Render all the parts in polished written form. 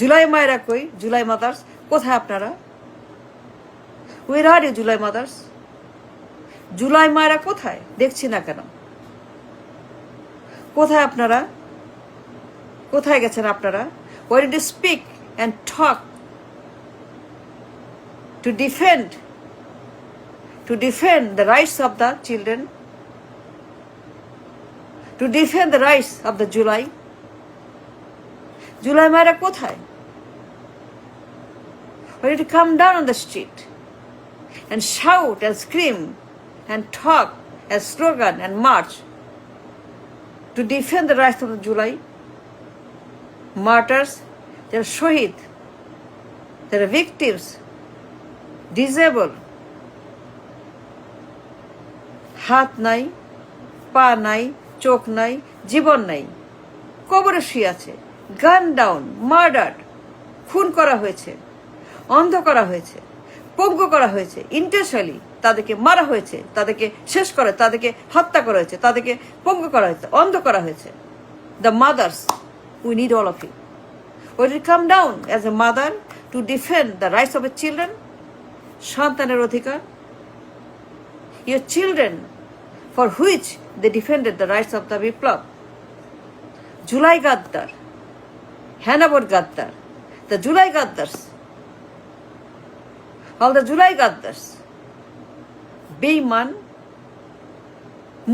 জুলাই মায়েরা কই? জুলাই মাদার্স কোথায় আপনারা? Where are you July mothers? July মায়েরা কোথায়? দেখছি না কেন? কোথায় আপনারা? কোথায় গেছেন আপনারা? Why did you speak and talk to defend the rights of the children, to defend the rights of the July? July মায়েরা কোথায়? Why did you come down on the street and shout and scream and talk and slogan and march to defend the rights of the July? Martyrs, they are shohid, they are victims, disabled, হাত নাই, পা নাই, চোখ নাই, জীবন নাই, কবরে শুয়ে আছে, গান ডাউন, মার্ডার, খুন করা হয়েছে, অন্ধ করা হয়েছে, পঙ্গু করা হয়েছে, ইন্টেনশনালি তাদেরকে মারা হয়েছে, তাদেরকে শেষ করে, তাদেরকে হত্যা করা হয়েছে, তাদেরকে পঙ্গু করা হয়েছে, অন্ধ করা হয়েছে। The mothers, we need all of you. Will you come down as a mother to defend the rights of the children? সন্তানের অধিকার, your children for which they defended the rights of the Biplab. July গাদ্দার, হ্যানাবর গাদ্দার, the July Gaddars, all the July Gaddars, বেঈমান,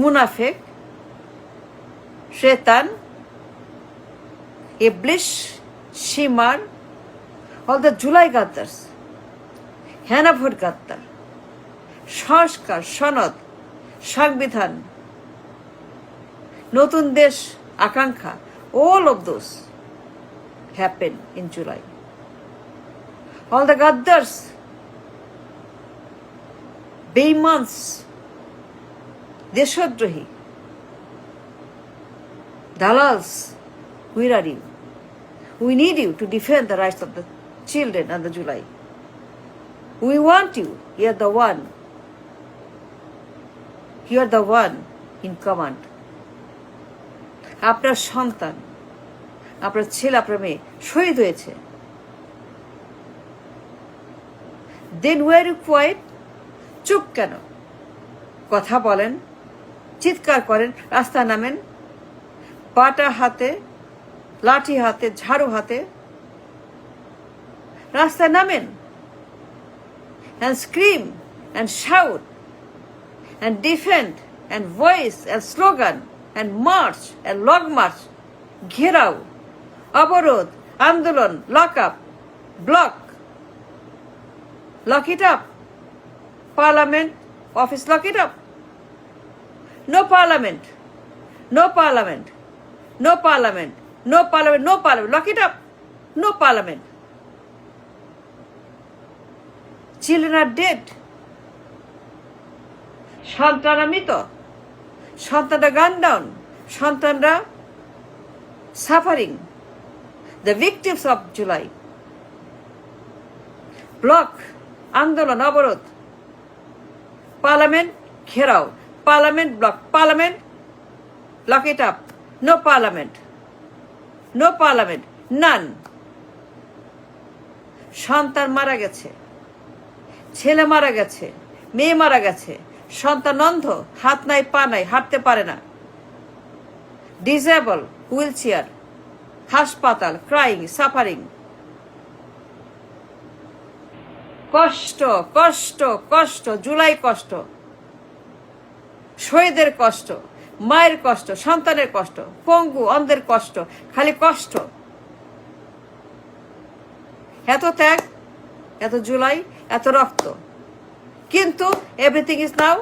মুনাফেক, শেতান, ইবলিশ, shimmer, all the July Gaddars, হ্যানাভোট গাদ্দার, সংস্কার, সনদ, সংবিধান, নতুন দেশ আকাঙ্ক্ষা, all of those happen in July. All the Gaddars, বেঈমানস, দেশদ্রোহী, dalals, where are you? We need you to defend the rights of the children and the July. We want you. You are the one. You are the one in command. আপনার সন্তান, আপনার ছেলে, আপনার মেয়ে শহীদ হয়েছে। Then were you quiet? চুপ কেন? কথা বলেন, চিৎকার করেন, রাস্তায় নামেন, পাটা হাতে, লাঠি হাতে, ঝাড়ু হাতে রাস্তায় নামেন, and scream and shout and defend and voice and slogan and march and long march, ঘেরাও, অবরোধ, আন্দোলন, lock up, block, lock it up, parliament office, lock it up. No parliament, no parliament, no parliament, no parliament, no parliament, lock it up. No parliament. Children are dead. সন্তানরা মৃত, সন্তানরা gun down, সন্তানরা suffering, the victims of July. Block, আন্দোলন, অবরোধ, parliament ঘেরাও, parliament block, parliament lock it up, no parliament, no parliament, none. সন্তান মারা গেছে, ছেলে মারা গেছে, মেয়ে মারা গেছে, সন্তান অন্ধ, হাত নাই, পা নাই, হাঁটতে পারে না, ডিসেবল, হুইল চেয়ার, হাসপাতাল, ক্রাইং, সাফারিং, কষ্ট, কষ্ট, কষ্ট, জুলাই কষ্ট, শহীদের কষ্ট, মায়ের কষ্ট, সন্তানের কষ্ট, পঙ্গু অন্ধের কষ্ট, খালি কষ্ট। এত ত্যাগ, এত জুলাই, এত রক্ত, কিন্তু everything is now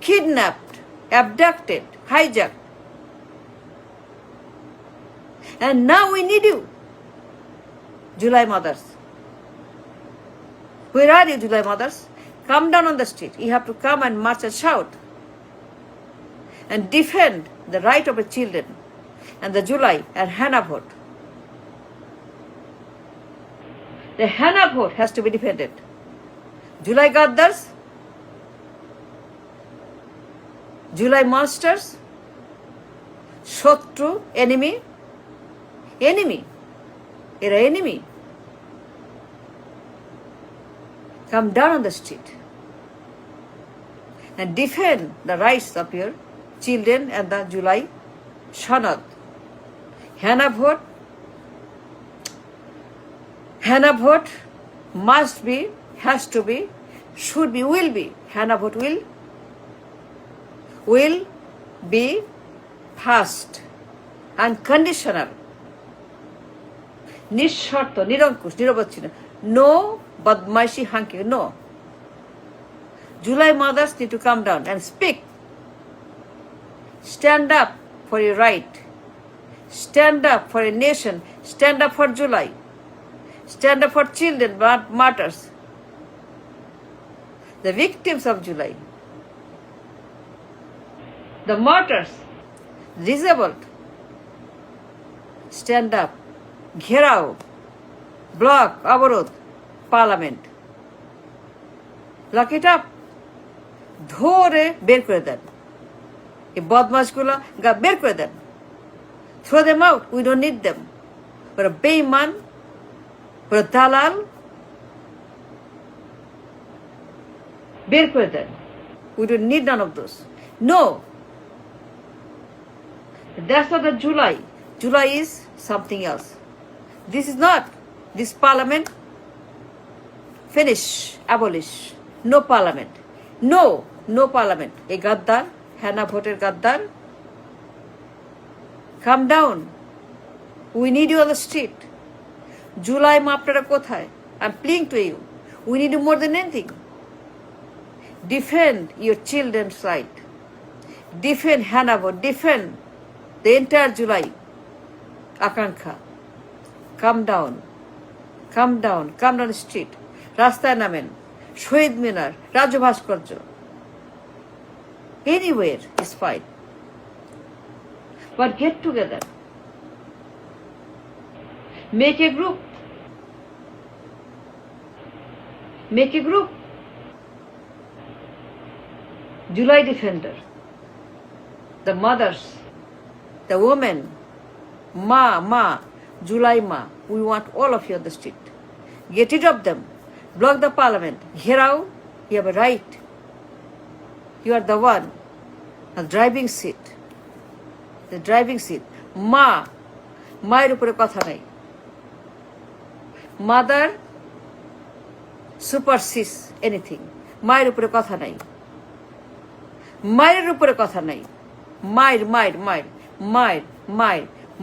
kidnapped, abducted, hijacked, and now we need you, July mothers. Where are you, July mothers? Come down on the street. You have to come and march and shout and defend the right of the children and the July and Hannah vote. The Hannah vote has to be defended. July Gaddars, July monsters, শত্রু, enemy, এরা enemy. Come down on the street and defend the rights of your children and the July Shanad. Hana vote must be, has to be, should be, will be. Hana vote will be fast, unconditional, নিঃশর্ত, নিরঙ্কুশ, নিরবচ্ছিন্ন. No badmaishi hanky, no. July mothers need to come down and speak. Stand up for your right. Stand up for a nation. Stand up for July. Stand up for children, martyrs, the victims of July, the martyrs, disabled. Stand up. ঘেরাও, block, অবরোধ, parliament, lock it up, ধরে বের করে দেন এই বদমাশগুলো, বের করে দেন, throw them out, we don't need them. ওরা বেঈমান, ওরা দালাল, বের করে দেন. We don't need none of those. No, that's not the July. July is something else. This is not. This parliament, finish, abolish. No parliament. No parliament. A gaddar, Hannah voted gaddar. Come down. We need you on the street. July ma apnara kothay? I'm pleading to you. We need you more than anything. Defend your children's right. Defend Hannah vote. Defend the entire July Akankha. Come down the street. রাস্তায় নামেন, শহীদ মিনার, রাজ্য ভাস্কর্য, anywhere is fine, but get together, make a group, July defender, the mothers, the women, ma, July ma, we want all of you on the street. Get rid of them. Block the parliament. Gherao, you have a right. You are the one. The driving seat. মায়ের উপরে কথা নাই. Mother supersedes anything. মায়ের উপরে কথা নাই. মায়ের উপরে কথা নাই.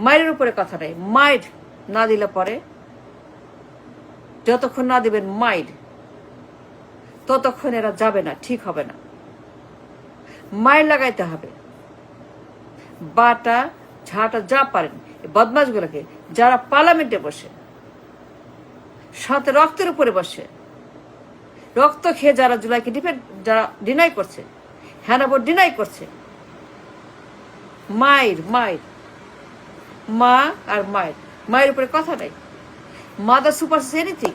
মায়ের উপরে কথা নাই. মায়ের না দিলে পরে, যতক্ষণ না দিবেন মায়ের, ততক্ষণ এরা যাবে না, ঠিক হবে না. মায়ের লাগাইতে হবে. বাটা ঝাঁটা যা পারেন বদমাশগুলোকে, যারা পার্লামেন্টে বসে, সাথে রক্তের উপরে বসে, রক্ত খেয়ে যারা জুলাইকে যারা ডিনাই করছে, হ্যানা ভোট ডিনাই করছে, মায়ের মা আর মায়ের উপরে কথা নাই. Mother supersedes anything.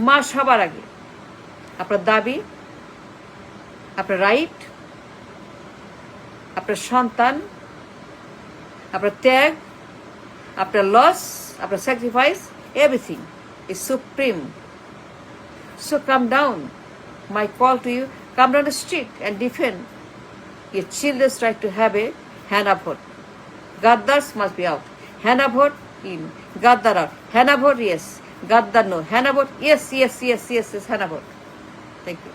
মা সবার আগে. আপনার দাবি, আপনার রাইট, আপনার সন্তান, আপনার ত্যাগ, আপনার লস, আপনার sacrifice, everything is supreme. So come down. My call to you, come down the street and defend your children's right to have a Hannah vote. Gaddars must be out. Hannah vote in. Gaddar out. Hannah vote yes. Gaddar no. Hannah vote yes. Hannah vote. Thank you.